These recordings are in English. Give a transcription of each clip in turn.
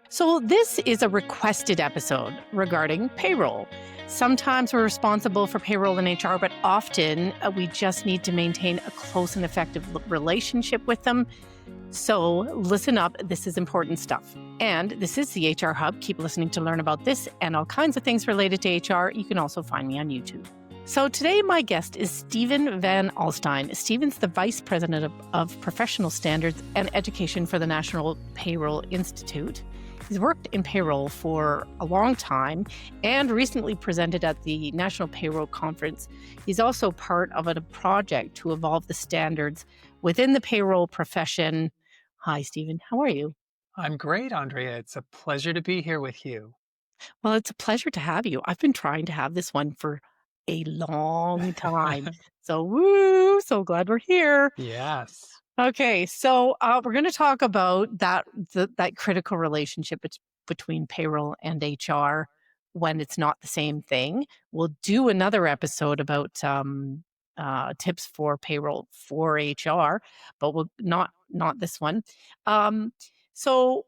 So, this is a requested episode regarding payroll. Sometimes we're responsible for payroll and HR, but often we just need to maintain a close and effective relationship with them. So, listen up. This is important stuff. And this is the HR Hub. Keep listening to learn about this and all kinds of things related to HR. You can also find me on YouTube. So today, my guest is Steven Van Alstine. Steven's the Vice President of Professional Standards and Education for the National Payroll Institute. He's worked in payroll for a long time and recently presented at the National Payroll Conference. He's also part of a project to evolve the standards within the payroll profession. Hi, Steven. How are you? I'm great, Andrea. It's a pleasure to be here with you. Well, it's a pleasure to have you. I've been trying to have this one for a long time. So, so glad we're here. Yes. Okay, so we're going to talk about that critical relationship between payroll and HR when it's not the same thing. We'll do another episode about tips for payroll for HR, but we'll not this one. So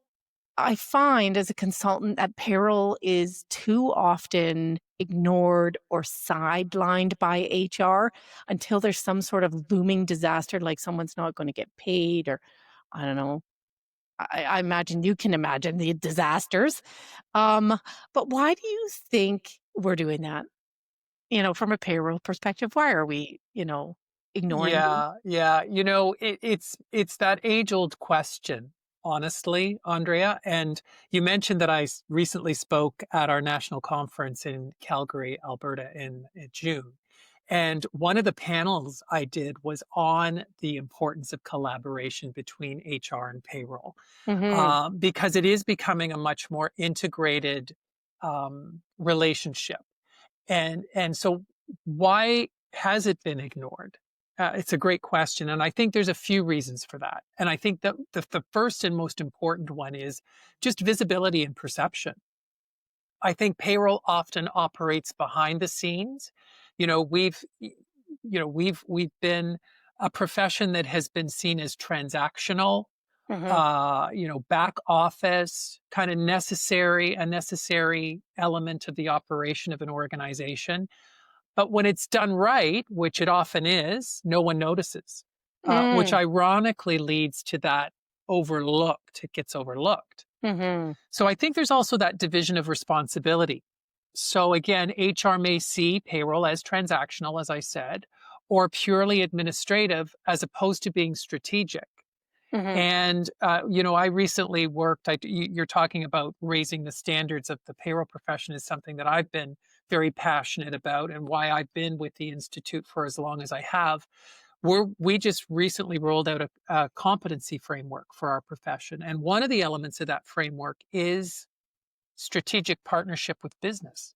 I find as a consultant that payroll is too often ignored or sidelined by HR until there's some sort of looming disaster, like someone's not going to get paid, or I don't know. I imagine you can imagine the disasters. But why do you think we're doing that? From a payroll perspective, why are we, ignoring them? Yeah. It's that age-old question, honestly, Andrea. And you mentioned that recently spoke at our national conference in Calgary, Alberta in June. And one of the panels I did was on the importance of collaboration between HR and payroll, Hmm. because it is becoming a much more integrated relationship. And so why has it been ignored? It's a great question. And I think there's a few reasons for that. And I think that the first and most important one is just visibility and perception. I think payroll often operates behind the scenes. We've been a profession that has been seen as transactional, Hmm. back office, kind of a necessary element of the operation of an organization. But when it's done right, which it often is, no one notices, which Mm. ironically leads to that overlooked. It gets overlooked. Hmm. So I think there's also that division of responsibility. So again, HR may see payroll as transactional, as I said, or purely administrative as opposed to being strategic. Hmm. And, I recently worked, you're talking about raising the standards of the payroll profession is something that I've been very passionate about and why I've been with the Institute for as long as I have. We just recently rolled out a competency framework for our profession. And one of the elements of that framework is strategic partnership with business,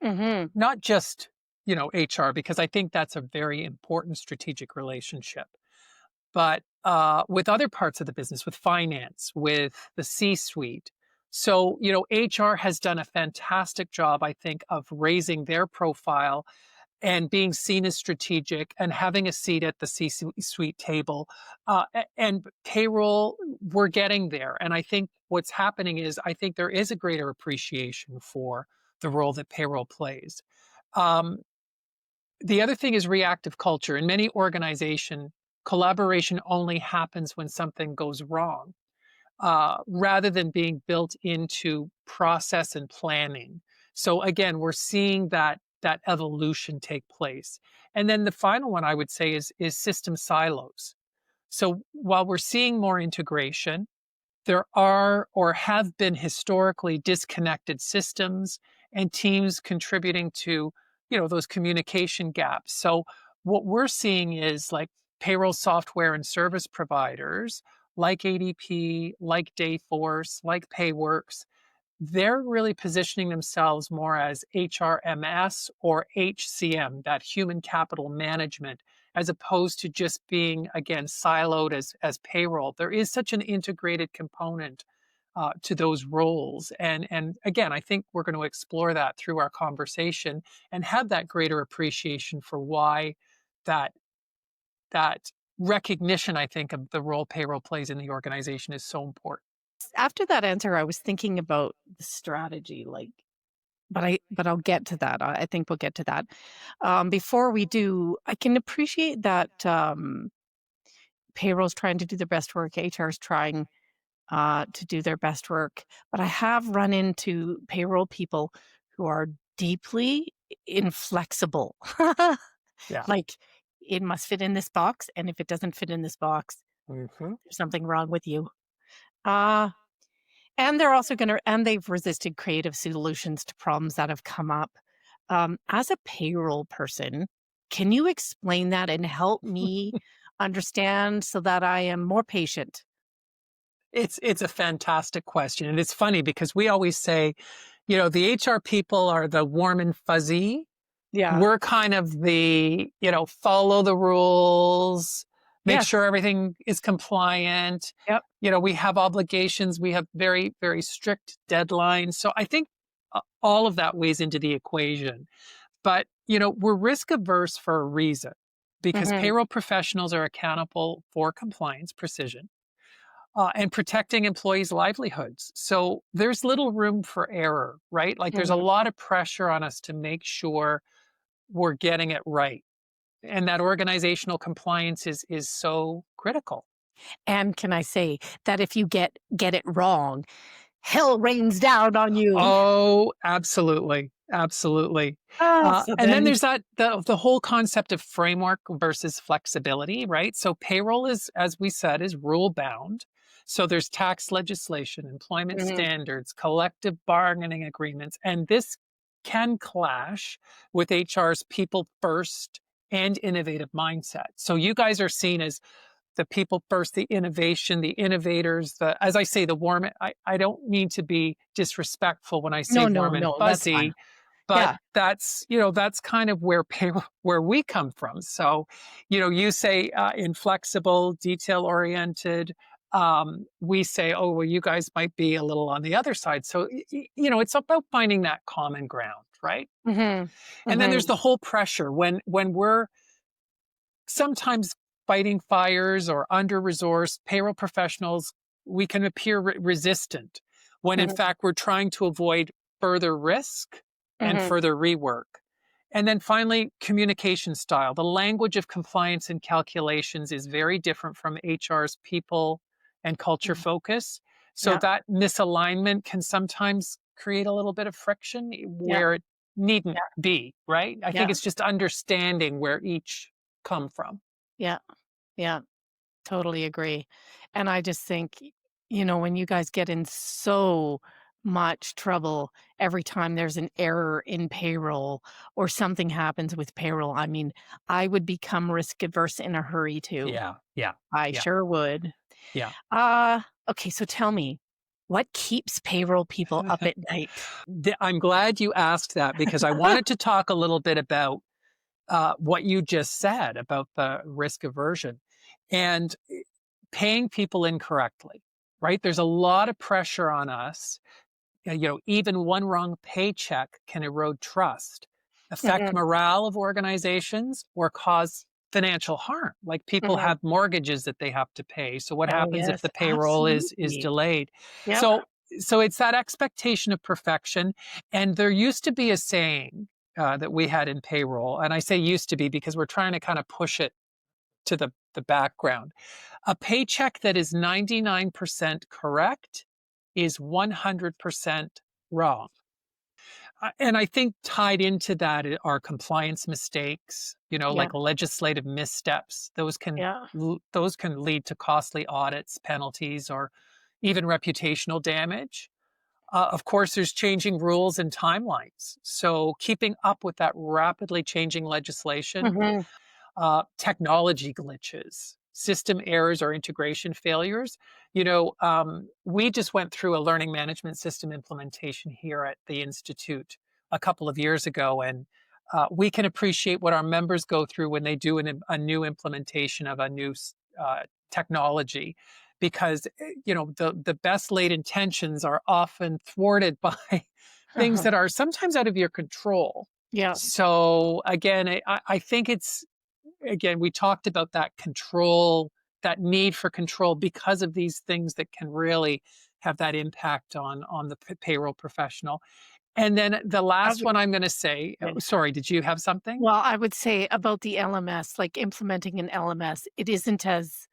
Hmm. not just, HR, because I think that's a very important strategic relationship, but with other parts of the business, with finance, with the C-suite. So, HR has done a fantastic job, I think, of raising their profile and being seen as strategic and having a seat at the C-suite table. And payroll, we're getting there. And I think what's happening is I think there is a greater appreciation for the role that payroll plays. Um, the other thing is reactive culture. In many organizations, collaboration only happens when something goes wrong, rather than being built into process and planning. So again, we're seeing that evolution take place. And then the final one I would say is system silos. So while we're seeing more integration, there are or have been historically disconnected systems and teams contributing to, those communication gaps. So what we're seeing is like payroll software and service providers like ADP, like Dayforce, like Payworks, they're really positioning themselves more as HRMS or HCM, that human capital management, as opposed to just being, again, siloed as payroll. There is such an integrated component to those roles. And again, I think we're going to explore that through our conversation and have that greater appreciation for why that, that recognition, I think, of the role payroll plays in the organization is so important. after that answer, I was thinking about the strategy, like, but I'll get to that. I think we'll get to that. Before we do, I can appreciate that payroll's trying to do their best work, HR is trying to do their best work, but I have run into payroll people who are deeply inflexible. Yeah. Like, it must fit in this box, and if it doesn't fit in this box, Hmm. there's something wrong with you. Uh, and they're also gonna and they've resisted creative solutions to problems that have come up. As a payroll person, can you explain that and help me understand so that I am more patient? It's a fantastic question. And it's funny because we always say, the HR people are the warm and fuzzy. Yeah. We're kind of the, follow the rules, make Yes. sure everything is compliant. Yep. We have obligations. We have very, very strict deadlines. So I think all of that weighs into the equation. But, we're risk averse for a reason because Mhm. payroll professionals are accountable for compliance precision and protecting employees' livelihoods. So there's little room for error, right? Like there's a Mhm. lot of pressure on us to make sure we're getting it right. And that organizational compliance is so critical. And can I say that if you get it wrong, hell rains down on you. Oh, absolutely. Absolutely. So And then then there's the whole concept of framework versus flexibility, right? So payroll is, as we said, is rule bound. So there's tax legislation, employment Mhm. standards, collective bargaining agreements, and this can clash with HR's people first and innovative mindset. So you guys are seen as the people first, the innovation, the innovators, as I say, the warm. I don't mean to be disrespectful when I say No, no, warm and no, that's fine. fuzzy, but Yeah. that's kind of where where we come from. So, you say inflexible, detail oriented. We say, oh, well, you guys might be a little on the other side. So, it's about finding that common ground, right? Mhm. And then Mhm. there's the whole pressure when we're sometimes fighting fires or under resourced payroll professionals, we can appear resistant when in Mhm. fact we're trying to avoid further risk and Mhm. further rework. And then finally, communication style. The language of compliance and calculations is very different from HR's people and culture Mhm. focus. So Yeah. that misalignment can sometimes create a little bit of friction Yeah. where it needn't Yeah. be, right? I think Yeah. it's just understanding where each come from. Yeah. Yeah. Totally agree. And I just think, when you guys get in so much trouble every time there's an error in payroll or something happens with payroll, I mean, I would become risk averse in a hurry too. Yeah, yeah, I yeah, sure would. yeah. Okay, so tell me, what keeps payroll people up at night? I'm glad you asked that because I wanted to talk a little bit about what you just said about the risk aversion and paying people incorrectly, right? There's a lot of pressure on us. Even one wrong paycheck can erode trust, affect Mhm. morale of organizations, or cause financial harm. Like people Mhm. have mortgages that they have to pay. So what Oh, happens if yes, the payroll is absolutely. delayed? Yep. So it's that expectation of perfection. And there used to be a saying that we had in payroll, and I say used to be because we're trying to kind of push it to the background. A paycheck that is 99% correct is 100% wrong. And I think tied into that are compliance mistakes, Yeah. like legislative missteps. Yeah. Those can lead to costly audits, penalties, or even reputational damage. Of course, there's changing rules and timelines. So keeping up with that rapidly changing legislation, Mhm. technology glitches, system errors, or integration failures. We just went through a learning management system implementation here at the Institute a couple of years ago, and we can appreciate what our members go through when they do a new implementation of a new technology. Because the best laid intentions are often thwarted by things Uh-huh. that are sometimes out of your control. Yeah. So again, I think it's again, we talked about that control, that need for control because of these things that can really have that impact on the payroll professional. And then the I last would one I'm going to say, okay. sorry, did you have something? Well, I would say about the LMS, like implementing an LMS, it isn't as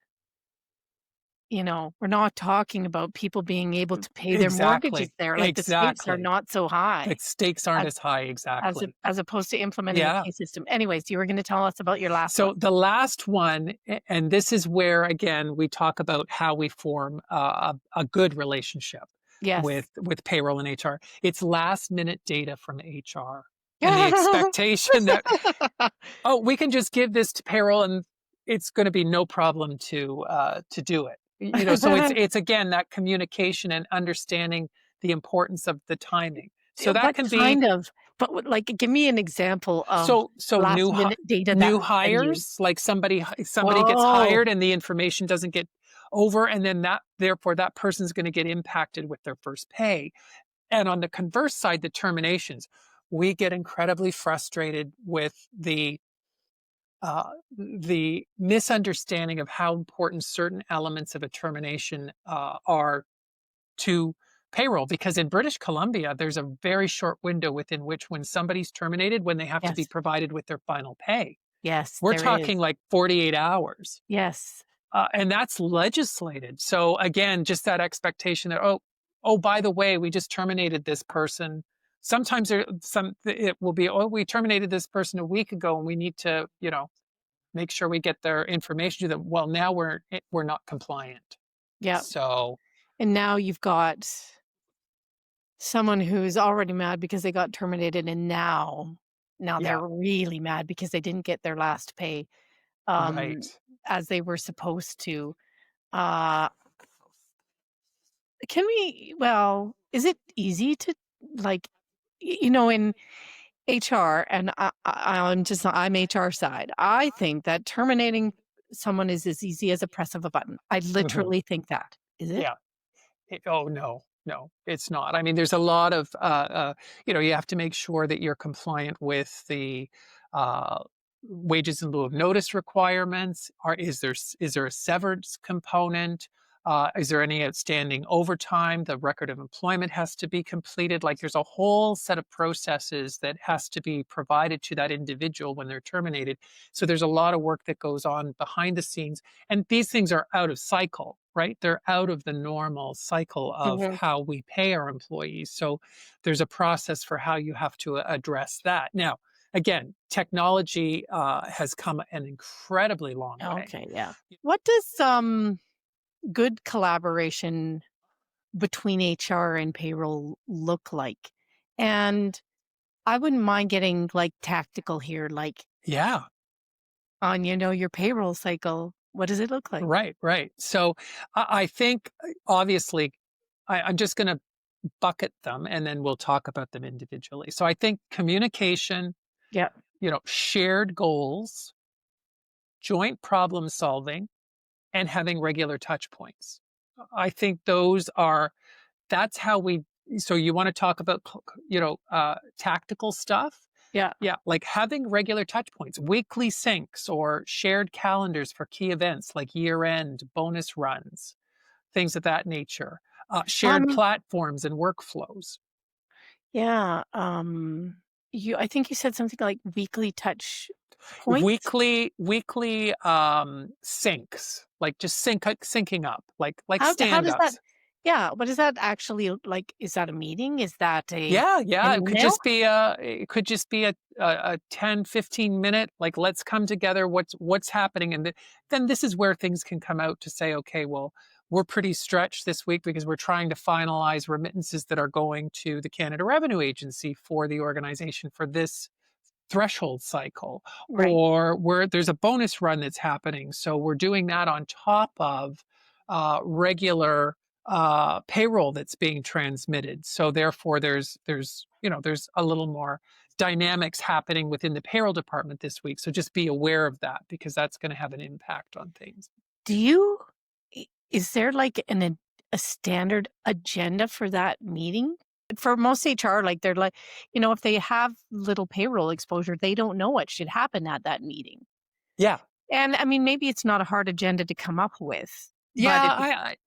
we're not talking about people being able to pay their mortgages Exactly. there, like, the stakes are Exactly. not so The high stakes aren't as as high. Exactly. as opposed to implementing a Yeah. pay system. Anyways, you were gonna tell us about your last one. So the last one, and this is where again we talk about how we form a good relationship Yes. with payroll and HR. It's last minute data from HR and the expectation that, oh, we can just give this to payroll and it's going to be no problem to do it. So it's again that communication and understanding the importance of the timing. So that What can be kind of like, give me an example of so last minute data that new has been used. hires, like somebody gets Oh, hired and the information doesn't get over, and then that therefore that person's going to get impacted with their first pay. And on the converse side, the terminations, we get incredibly frustrated with the misunderstanding of how important certain elements of a termination are to payroll, because in British Columbia there's a very short window within which when somebody's terminated when they have to be yes. provided with their final pay. Yes, We're there is. talking like 48 hours, Yes. and that's legislated. So again, just that expectation that, oh, by the way, we just terminated this person. Sometimes it will be, oh, we terminated this person a week ago and we need to make sure we get their information to them. Well, now we're not compliant. Yeah. So And now you've got someone who's already mad because they got terminated, and now yeah, they're really mad because they didn't get their last pay, right. um, as they were supposed to. Uh, can we well, is it easy to, like, in HR, and I'm HR side, I think that terminating someone is as easy as a press of a button. I Mhm. literally think that. Is it? Yeah. Oh, no, no, it's not. I mean, there's a lot of, you have to make sure that you're compliant with the uh, wages in lieu of notice requirements. Is there a severance component? Is there any outstanding overtime? The record of employment has to be completed. Like there's a whole set of processes that has to be provided to that individual when they're terminated. So there's a lot of work that goes on behind the scenes, and these things are out of cycle, right? They're out of the normal cycle of Mhm. how we pay our employees. So there's a process for how you have to address that. Now, again, technology has come an incredibly long way. Okay, yeah. What does, good collaboration between HR and payroll look like? And I wouldn't mind getting, like, tactical here, like, Yeah, on, your payroll cycle, what does it look like? right, right. So I think obviously I'm just going to bucket them and then we'll talk about them individually. So I think communication, Yeah. shared goals, joint problem solving, and having regular touch points. I think that's how we. So you want to talk about, tactical stuff? Yeah. Yeah, like having regular touch points, weekly syncs or shared calendars for key events like year end, bonus runs, things of that nature, shared Um, platforms and workflows. yeah, I think you said something like weekly touch points? Weekly syncs, like just syncing up, like How does that stand-ups. yeah, what is that actually like, is that a meeting? Is that Yeah, an yeah, email? it could just be a 10, 15 minute, like, let's come together, what's happening, and then this is where things can come out to say, okay, well, we're pretty stretched this week because we're trying to finalize remittances that are going to the Canada Revenue Agency for the organization for this threshold cycle, Right. or where there's a bonus run that's happening. So we're doing that on top of regular payroll that's being transmitted. So therefore, there's a little more dynamics happening within the payroll department this week. So just be aware of that because that's going to have an impact on things. Do you is there like a standard agenda for that meeting? For most HR, like, they're like, if they have little payroll exposure, they don't know what should happen at that meeting. Yeah, And I mean, maybe it's not a hard agenda to come up with. But if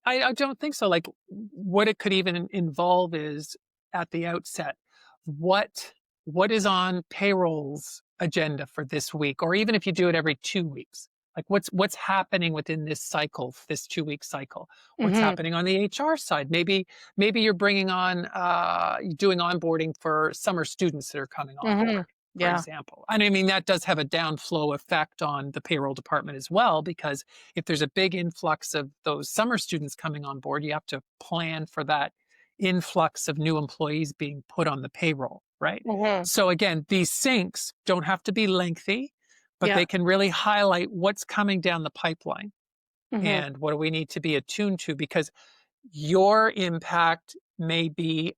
I don't think so. Like, what it could even involve is at the outset, what what is on payroll's agenda for this week, or even if you do it every 2 weeks, like what's happening within this cycle, this 2 week cycle. What's Mhm, happening on the HR side? Maybe you're bringing on doing onboarding for summer students that are coming on mhm, board, for yeah, example. And I mean that does have a downflow effect on the payroll department as well, because if there's a big influx of those summer students coming on board, you have to plan for that influx of new employees being put on the payroll, right? mhm, So again, these syncs don't have to be lengthy, but yeah, they can really highlight what's coming down the pipeline mhm, and what do we need to be attuned to, because your impact may be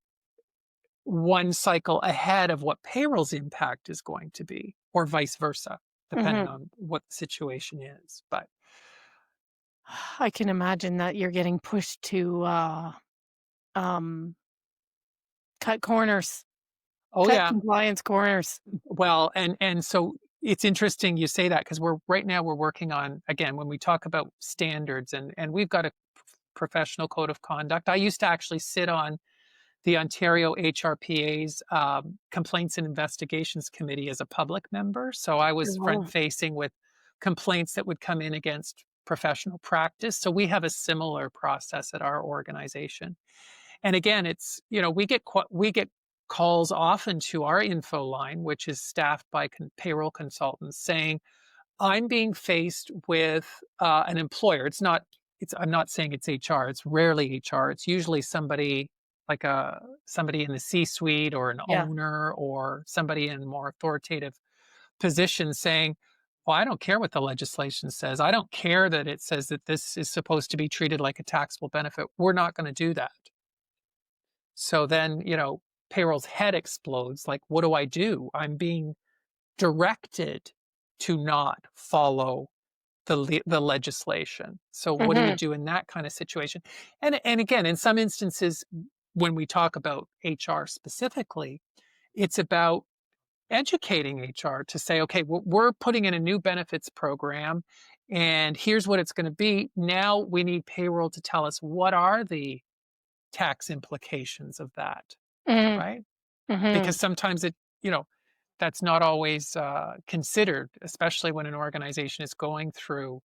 one cycle ahead of what payroll's impact is going to be, or vice versa, depending mhm. on what the situation is. But I can imagine that you're getting pushed to, um, cut corners, oh cut yeah. compliance corners. Well, and so it's interesting you say that, because we're right now we're working on, again, when we talk about standards, and we've got a professional code of conduct. I used to actually sit on the Ontario HRPA's Complaints and Investigations Committee as a public member. So I was front Oh, facing with complaints that would come in against professional practice. So we have a similar process at our organization. And again, it's, we get calls often to our info line, which is staffed by payroll consultants, saying, I'm being faced with an employer. I'm not saying it's HR. It's rarely HR. It's usually somebody like somebody in the C-suite, or an yeah. owner, or somebody in more authoritative position, saying, well, I don't care what the legislation says. I don't care that it says that this is supposed to be treated like a taxable benefit. We're not going to do that. So then, payroll's head explodes. Like, what do I do? I'm being directed to not follow the legislation. So what do you Mhm, do in that kind of situation? And again, in some instances, when we talk about HR specifically, it's about educating HR to say, okay, we're putting in a new benefits program, and here's what it's going to be. Now we need payroll to tell us what are the tax implications of that, mhm, right? Because mhm. sometimes that's not always considered, especially when an organization is going through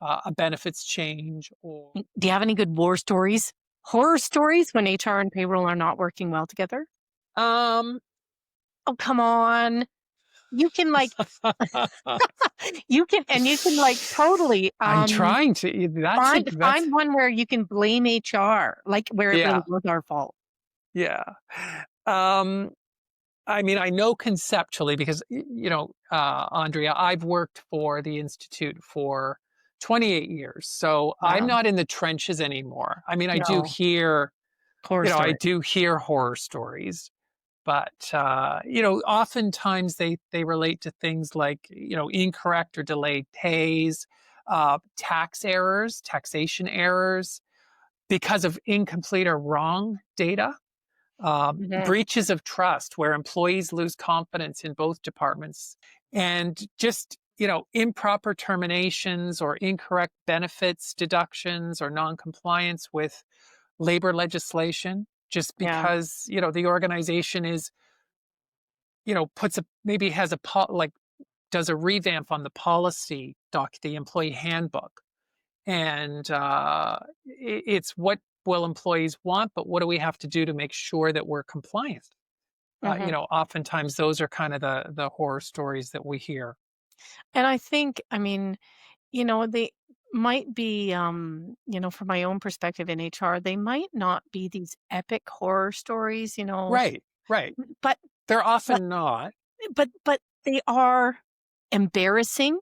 a benefits change, or Do you have any good war stories? Horror stories when HR and payroll are not working well together? um Oh, come on. You can, like you can, like, totally, I'm trying to, that's find one where you can blame HR, like, where it really yeah, was our fault. yeah. um I mean, I know conceptually, because Andrea, I've worked for the institute for 28 years, so I'm Wow. not in the trenches anymore. I mean, No. Horror I story. do hear horror stories. But oftentimes they relate to things like, incorrect or delayed pays, taxation errors because of incomplete or wrong data, Mhm. breaches of trust where employees lose confidence in both departments, and just improper terminations, or incorrect benefits deductions, or noncompliance with labor legislation, just Yeah. because the organization is puts a maybe has a like does a revamp on the policy the employee handbook, and it's what will employees want, but what do we have to do to make sure that we're compliant? Mhm. Oftentimes those are kind of the horror stories that we hear. And I think, I mean, they might be, from my own perspective in HR, they might not be these epic horror stories, Right, right. but They're but often not. but they are embarrassing.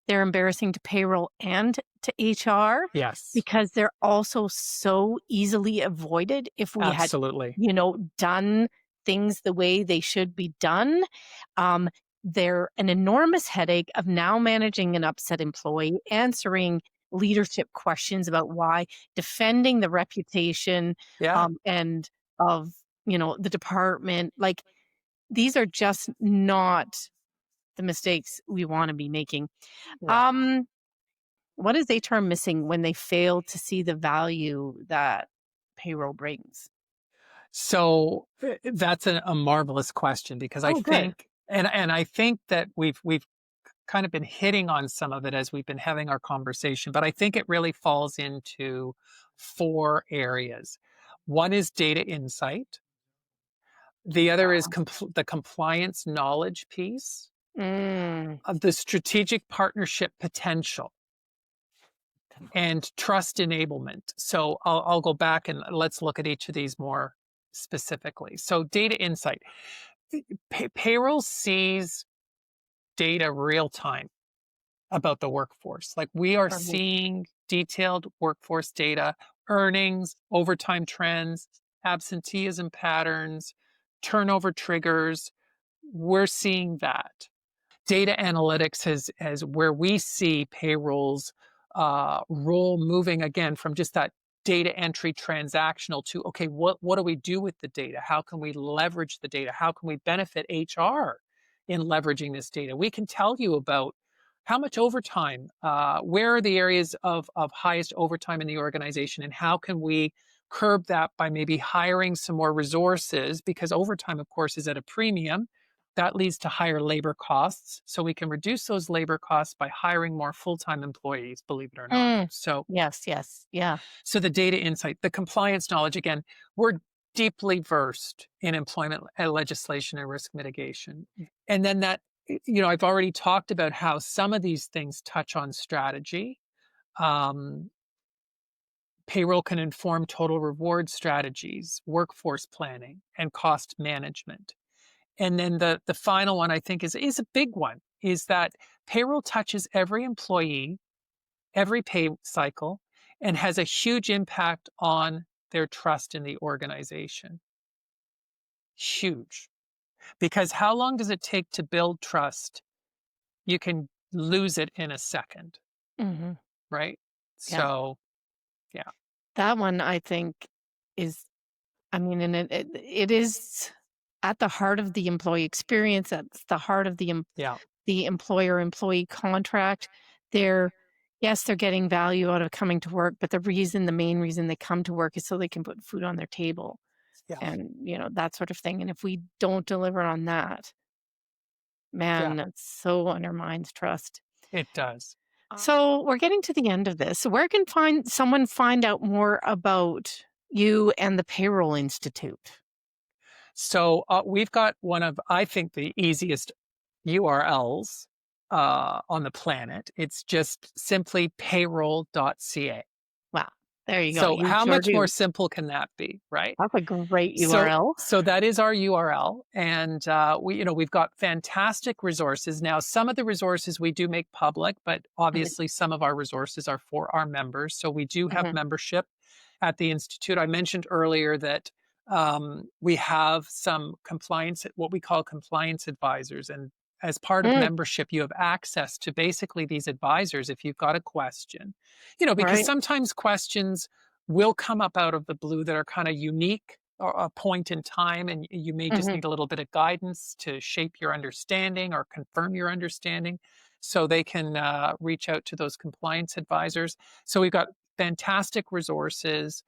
They're embarrassing to payroll and to HR Yes, because they're also so easily avoided if we had, absolutely. done things the way they should be done. Um, they're an enormous headache of now managing an upset employee, answering leadership questions about why, defending the reputation, Yeah, and of, the department. Like, these are just not the mistakes we want to be making. yeah. Um, What is HR missing when they fail to see the value that payroll brings? So that's a marvelous question because I Oh, good. think, and I think that we've kind of been hitting on some of it as we've been having our conversation, but I think it really falls into four areas. One is data insight. The other is Wow. the compliance knowledge piece, Mm. of the strategic partnership potential, and trust enablement. So I'll go back and let's look at each of these more specifically. So data insight. Payroll sees data real time about the workforce. Like we are Mhm. seeing detailed workforce data, earnings, overtime trends, absenteeism patterns, turnover triggers. We're seeing that. Data analytics has where we see payrolls role moving again from just that data entry transactional to okay, what do we do with the data? How can we leverage the data? How can we benefit HR in leveraging this data? We can tell you about how much overtime, where are the areas of highest overtime in the organization, and how can we curb that by maybe hiring some more resources because overtime, of course, is at a premium. That leads to higher labor costs. So we can reduce those labor costs by hiring more full-time employees, believe it or not. Mm. So Yes, yes, yeah. so the data insight, the compliance knowledge, again, we're deeply versed in employment legislation and risk mitigation. And then I've already talked about how some of these things touch on strategy. Um, Payroll can inform total reward strategies, workforce planning, and cost management. And then the final one I think is a big one, is that payroll touches every employee, every pay cycle, and has a huge impact on their trust in the organization. Huge. Because how long does it take to build trust? You can lose it in a second, Mhm. right? Yeah. So, yeah, That one I think is, I mean, and it is at the heart of the employee experience, at the heart of yeah, the employer-employee contract. They're yes, they're getting value out of coming to work, but the main reason they come to work is so they can put food on their table yeah, and, that sort of thing, and if we don't deliver on that, yeah, man, that so undermines trust. it does. So we're getting to the end of this. So where can someone find out more about you and the Payroll Institute? So we've got one of, I think, the easiest URLs on the planet. It's just simply payroll.ca. Wow, there you go. So You how sure much more do. simple can that be, right? That's a great So URL. so that is our URL, and we've got fantastic resources. Now, some of the resources we do make public, but Mhm, obviously some of our resources are for our members. So we do have mhm, membership at the institute. I mentioned earlier that we have some compliance, what we call compliance advisors, and as part of mm, membership, you have access to basically these advisors if you've got a question. Because right, sometimes questions will come up out of the blue that are kind of unique or a point in time, and you may just mhm, need a little bit of guidance to shape your understanding or confirm your understanding. So they can reach out to those compliance advisors. So we've got fantastic resources.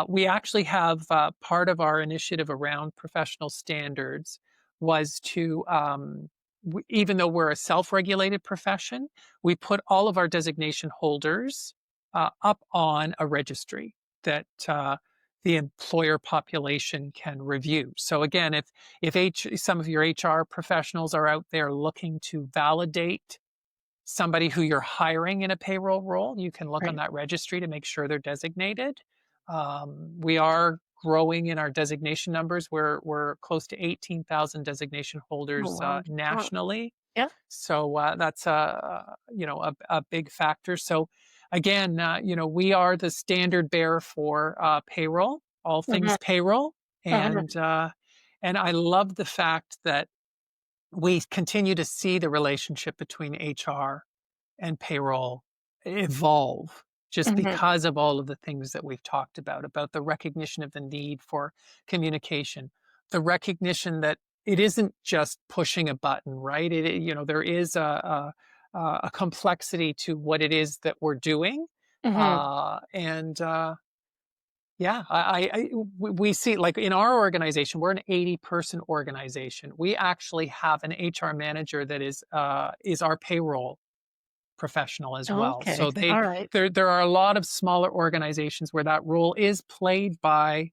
We actually have part of our initiative around professional standards was to even though we're a self-regulated profession, we put all of our designation holders up on a registry that the employer population can review. So again, if some of your HR professionals are out there looking to validate somebody who you're hiring in a payroll role, you can look on right. that registry to make sure they're designated. We are growing in our designation numbers. We're close to 18,000 designation Oh, holders wow. Oh, nationally, yeah. so that's a big factor. So again, we are the standard bearer for payroll, all Mhm, things payroll, mhm, and I love the fact that we continue to see the relationship between HR and payroll evolve just mhm, because of all of the things that we've talked about the recognition of the need for communication, the recognition that it isn't just pushing a button, right? There is a complexity to what it is that we're doing. Mhm. And Yeah, we see, like, in our organization, we're an 80-person organization. We actually have an HR manager that is our payroll professional as well. Okay. So All right. there are a lot of smaller organizations where that role is played by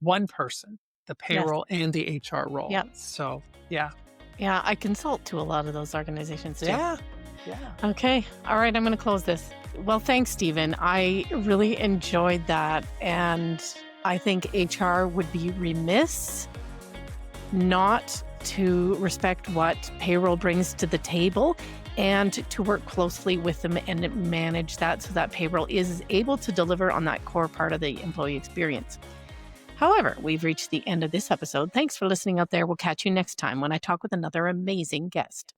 one person, the Yes. payroll and the HR role. Yep. So yeah, Yeah, I consult to a lot of those organizations too. yeah, yeah. Okay. All right. I'm going to close this. Well, thanks, Stephen. I really enjoyed that. And I think HR would be remiss not to respect what payroll brings to the table and to work closely with them and manage that so that payroll is able to deliver on that core part of the employee experience. However, we've reached the end of this episode. Thanks for listening out there. We'll catch you next time when I talk with another amazing guest.